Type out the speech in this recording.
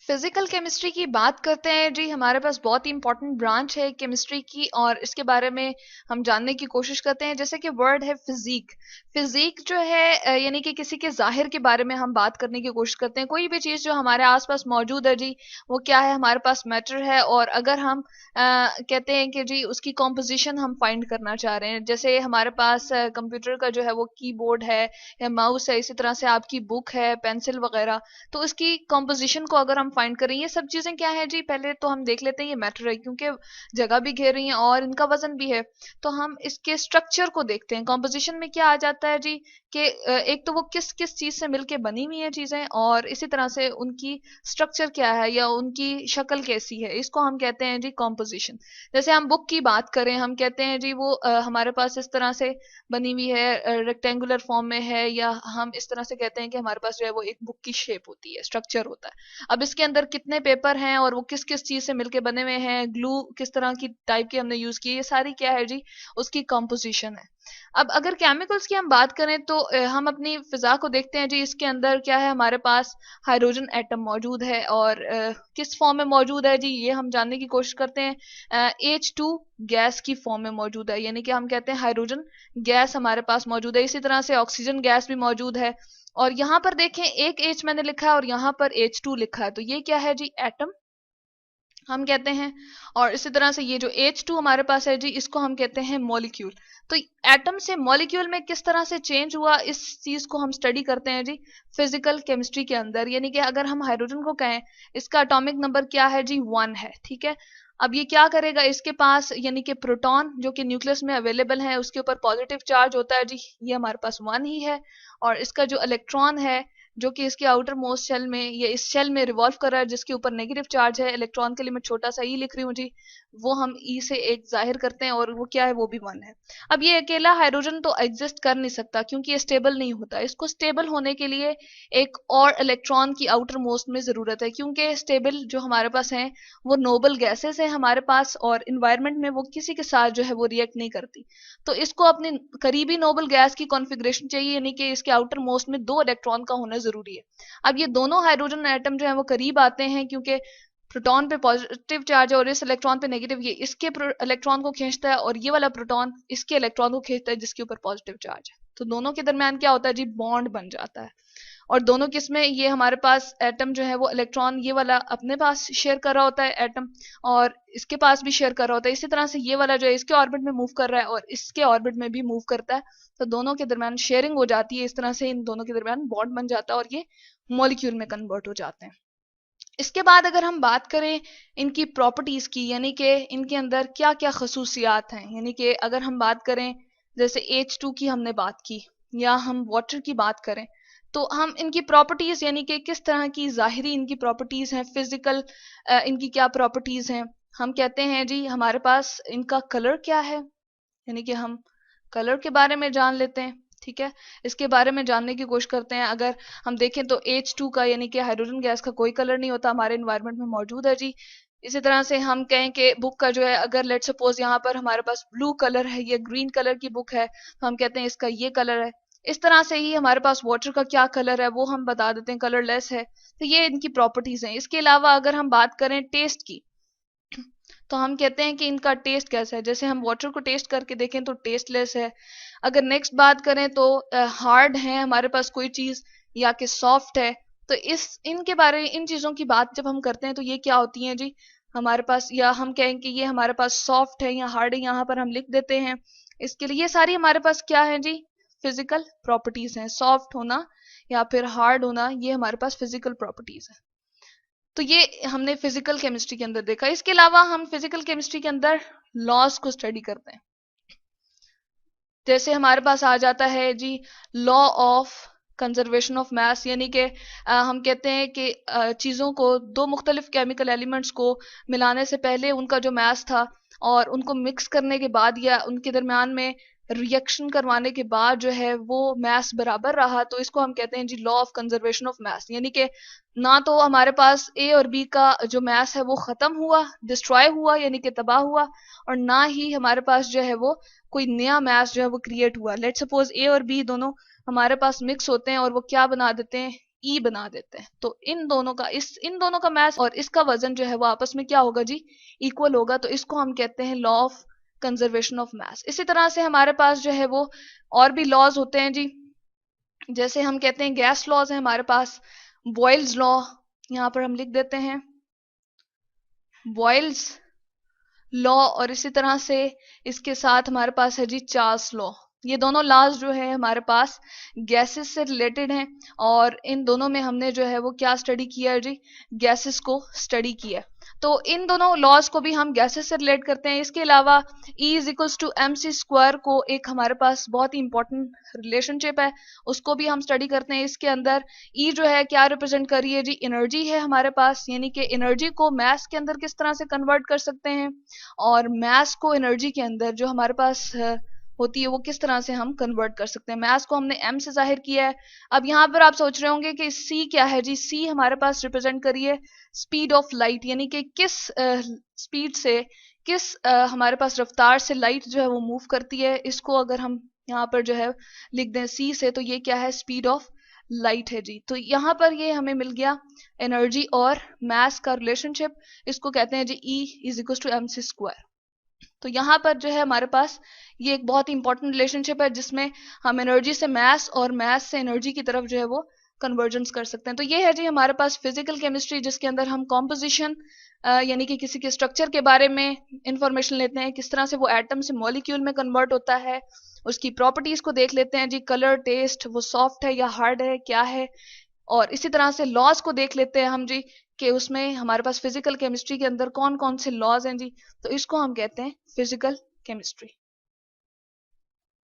Physical chemistry की बात करते हैं जी। हमारे पास बहुत ही इंपॉर्टेंट ब्रांच है केमिस्ट्री की और इसके बारे में हम जानने की कोशिश करते हैं। जैसे कि वर्ड है फिजिक। फिजिक जो है यानी कि किसी के जाहिर के बारे में हम बात करने की कोशिश करते हैं। कोई भी चीज जो हमारे आसपास मौजूद है जी, वो क्या है, हमारे पास मैटर है। और अगर हम कहते हैं कि जी उसकी कॉम्पोजिशन हम फाइंड करना चाह रहे हैं, जैसे हमारे पास कंप्यूटर का जो है वो कीबोर्ड है या माउस है, इसी तरह से आपकी बुक है, पेंसिल वगैरह, तो इसकी कॉम्पोजिशन को अगर हम फाइंड करें, ये सब चीजें क्या है जी, पहले तो हम देख लेते हैं ये मैटर है क्योंकि जगह भी घेर रही है और इनका वजन भी है। तो हम इसके स्ट्रक्चर को देखते हैं। कॉम्पोजिशन में क्या आ जाता है जी कि एक तो वो किस किस चीज से मिलके बनी हुई है चीजें, और इसी तरह से उनकी स्ट्रक्चर क्या है या उनकी शक्ल कैसी है, इसको हम कहते हैं जी कॉम्पोजिशन। जैसे हम बुक की बात करें, हम कहते हैं जी वो हमारे पास इस तरह से बनी हुई है, रेक्टेंगुलर फॉर्म में है, या हम इस तरह से कहते हैं कि हमारे पास जो है वो एक बुक की शेप होती है, स्ट्रक्चर होता है। अब इसके अंदर कितने पेपर हैं और वो किस किस चीज से मिलके बने हुए हैं, ग्लू किस तरह की टाइप की हमने यूज की, ये सारी क्या है जी, उसकी कंपोजिशन है। अब अगर केमिकल्स की हम बात करें तो हम अपनी फिजा को देखते हैं जी। इसके अंदर क्या है, हमारे पास हाइड्रोजन एटम मौजूद है और किस फॉर्म में मौजूद है जी, ये हम जानने की कोशिश करते हैं। H2 गैस की फॉर्म में मौजूद है, यानी कि हम कहते हैं हाइड्रोजन गैस हमारे पास मौजूद है। इसी तरह से ऑक्सीजन गैस भी मौजूद है। और यहाँ पर देखें, एक H मैंने लिखा है और यहाँ पर H2 लिखा है, तो ये क्या है जी, एटम हम कहते हैं। और इसी तरह से ये जो H2 हमारे पास है जी, इसको हम कहते हैं मॉलिक्यूल। तो एटम से मॉलिक्यूल में किस तरह से चेंज हुआ, इस चीज को हम स्टडी करते हैं जी फिजिकल केमिस्ट्री के अंदर। यानी कि अगर हम हाइड्रोजन को कहें, इसका एटॉमिक नंबर क्या है जी, 1 है, ठीक है। अब ये क्या करेगा, इसके पास यानी कि प्रोटॉन जो कि न्यूक्लियस में अवेलेबल है, उसके ऊपर पॉजिटिव चार्ज होता है जी, ये हमारे पास 1 ही है। और इसका जो इलेक्ट्रॉन है, जो कि इसके आउटर मोस्ट शेल में, ये इस शेल में रिवॉल्व कर रहा है, जिसके ऊपर नेगेटिव चार्ज है। इलेक्ट्रॉन के लिए मैं छोटा सा ई लिख रही हूँ जी, वो हम ई से एक जाहिर करते हैं, और वो क्या है, वो भी 1 है। अब ये अकेला हाइड्रोजन तो एग्जिस्ट कर नहीं सकता क्योंकि ये स्टेबल नहीं होता। इसको स्टेबल होने के लिए एक और इलेक्ट्रॉन की आउटर मोस्ट में जरूरत है, क्योंकि स्टेबल जो हमारे पास है वो नोबल गैसेस है हमारे पास, और इन्वायरमेंट में वो किसी के साथ जो है वो रिएक्ट नहीं करती। तो इसको अपनी करीबी नोबल गैस की कॉन्फ़िगरेशन चाहिए, यानी कि इसके आउटर मोस्ट में 2 इलेक्ट्रॉन का होना जरूरी है। अब ये दोनों हाइड्रोजन एटम जो है वो करीब आते हैं, क्योंकि प्रोटॉन पे पॉजिटिव चार्ज है और इस इलेक्ट्रॉन पे नेगेटिव। ये इसके इलेक्ट्रॉन को खींचता है और ये वाला प्रोटॉन इसके इलेक्ट्रॉन को खींचता है जिसके ऊपर पॉजिटिव चार्ज है। तो दोनों के दरमियान क्या होता है जी, बॉन्ड बन जाता है। और दोनों किस्में, ये हमारे पास एटम जो है वो इलेक्ट्रॉन ये वाला अपने पास शेयर कर रहा होता है एटम, और इसके पास भी शेयर कर रहा होता है। इसी तरह से ये वाला जो है इसके ऑर्बिट में मूव कर रहा है और इसके ऑर्बिट में भी मूव करता है। तो दोनों के दरमियान शेयरिंग हो जाती है, इस तरह से इन दोनों के दरमियान बॉन्ड बन जाता है और ये मॉलिक्यूल में कन्वर्ट हो जाते हैं। इसके बाद अगर हम बात करें इनकी प्रॉपर्टीज की, यानी कि इनके अंदर क्या क्या खसूसियात हैं, यानी कि अगर हम बात करें, जैसे H2 की हमने बात की, या हम वाटर की बात करें, तो हम इनकी प्रॉपर्टीज यानी कि किस तरह की जाहिरी इनकी प्रॉपर्टीज हैं, फिजिकल इनकी क्या प्रॉपर्टीज हैं, हम कहते हैं जी हमारे पास इनका कलर क्या है, यानी कि हम कलर के बारे में जान लेते हैं, ठीक है। इसके बारे में जानने की कोशिश करते हैं। अगर हम देखें तो H2 का यानी कि हाइड्रोजन गैस का कोई कलर नहीं होता, हमारे इन्वायरमेंट में मौजूद है जी। इसी तरह से हम कहें कि बुक का जो है, अगर लेट सपोज यहाँ पर हमारे पास ब्लू कलर है, ये ग्रीन कलर की बुक है, तो हम कहते हैं इसका ये कलर है। इस तरह से ही हमारे पास वाटर का क्या कलर है वो हम बता देते हैं, कलरलेस है। तो ये इनकी प्रॉपर्टीज हैं। इसके अलावा अगर हम बात करें टेस्ट की, तो हम कहते हैं कि इनका टेस्ट कैसा है। जैसे हम वाटर को टेस्ट करके देखें तो टेस्टलेस है। अगर नेक्स्ट बात करें तो हार्ड है हमारे पास कोई चीज, या कि सॉफ्ट है। तो इस इनके बारे में, इन चीजों की बात जब हम करते हैं तो ये क्या होती हैं जी हमारे पास, या हम कहें कि ये हमारे पास सॉफ्ट है या हार्ड है, यहाँ पर हम लिख देते हैं। इसके लिए ये सारी हमारे पास क्या है जी, फिजिकल प्रॉपर्टीज हैं। सॉफ्ट होना या फिर हार्ड होना, ये हमारे पास फिजिकल प्रॉपर्टीज है। तो ये हमने फिजिकल केमिस्ट्री के अंदर देखा। इसके अलावा हम फिजिकल केमिस्ट्री के अंदर लॉज को स्टडी करते हैं। जैसे हमारे पास आ जाता है जी law of conservation of mass, यानी कि हम कहते हैं कि चीज़ों को, दो मुख्तलिफ केमिकल एलिमेंट्स को मिलाने से पहले उनका जो मास था, और उनको मिक्स करने के बाद या उनके दरमियान में रिएक्शन करवाने के बाद जो है वो मास बराबर रहा, तो इसको हम कहते हैं जी law of conservation of mass. यानी कि ना तो हमारे पास ए और बी का जो मास है वो खत्म हुआ, डिस्ट्रॉय हुआ, यानी कि तबाह हुआ, और ना ही हमारे पास जो है वो कोई नया मास जो है वो क्रिएट हुआ। लेट सपोज ए और बी दोनों हमारे पास मिक्स होते हैं और वो क्या बना देते हैं, ई बना देते हैं। तो इन दोनों का मास और इसका वजन जो है वो आपस में क्या होगा जी, इक्वल होगा। तो इसको हम कहते हैं लॉ ऑफ कंजर्वेशन ऑफ मास। इसी तरह से हमारे पास जो है वो और भी लॉज होते हैं जी, जैसे हम कहते हैं गैस लॉज है हमारे पास, बॉयल्स लॉ, यहां पर हम लिख देते हैं बॉयल्स लॉ, और इसी तरह से इसके साथ हमारे पास है जी चार्ल्स लॉ। ये दोनों लॉज जो है हमारे पास गैसेस से रिलेटेड हैं, और इन दोनों में हमने जो है वो क्या स्टडी किया है जी, गैसेस को स्टडी किया है। तो इन दोनों लॉज को भी हम गैसेस से रिलेट करते हैं। इसके अलावा E is equals to m c square को एक हमारे पास बहुत ही इंपॉर्टेंट रिलेशनशिप है, उसको भी हम स्टडी करते हैं। इसके अंदर E जो है क्या रिप्रेजेंट कर रही है जी, एनर्जी है हमारे पास, यानी कि एनर्जी को मैस के अंदर किस तरह से कन्वर्ट कर सकते हैं, और मैस को एनर्जी के अंदर जो हमारे पास होती है वो किस तरह से हम कन्वर्ट कर सकते हैं। मैस को हमने m से जाहिर किया है। अब यहाँ पर आप सोच रहे होंगे कि c क्या है जी, c हमारे पास रिप्रेजेंट करिए स्पीड ऑफ लाइट, यानी कि किस स्पीड से, किस हमारे पास रफ्तार से लाइट जो है वो मूव करती है। इसको अगर हम यहाँ पर जो है लिख दें c से, तो ये क्या है, स्पीड ऑफ लाइट है जी। तो यहाँ पर ये हमें मिल गया एनर्जी और मैस का रिलेशनशिप, इसको कहते हैं जी E is equal to m c square. तो यहाँ पर जो है हमारे पास ये एक बहुत ही इंपॉर्टेंट रिलेशनशिप है, जिसमें हम एनर्जी से मैस और मैस से एनर्जी की तरफ जो है वो कन्वर्जेंस कर सकते हैं। तो ये है जी हमारे पास फिजिकल केमिस्ट्री, जिसके अंदर हम कॉम्पोजिशन यानी कि किसी के स्ट्रक्चर के बारे में इंफॉर्मेशन लेते हैं, किस तरह से वो एटम से मॉलिक्यूल में कन्वर्ट होता है, उसकी प्रॉपर्टीज को देख लेते हैं जी, कलर, टेस्ट, वो सॉफ्ट है या हार्ड है, क्या है, और इसी तरह से लॉज को देख लेते हैं हम जी, कि उसमें हमारे पास फिजिकल केमिस्ट्री के अंदर कौन कौन से लॉज हैं जी। तो इसको हम कहते हैं फिजिकल केमिस्ट्री।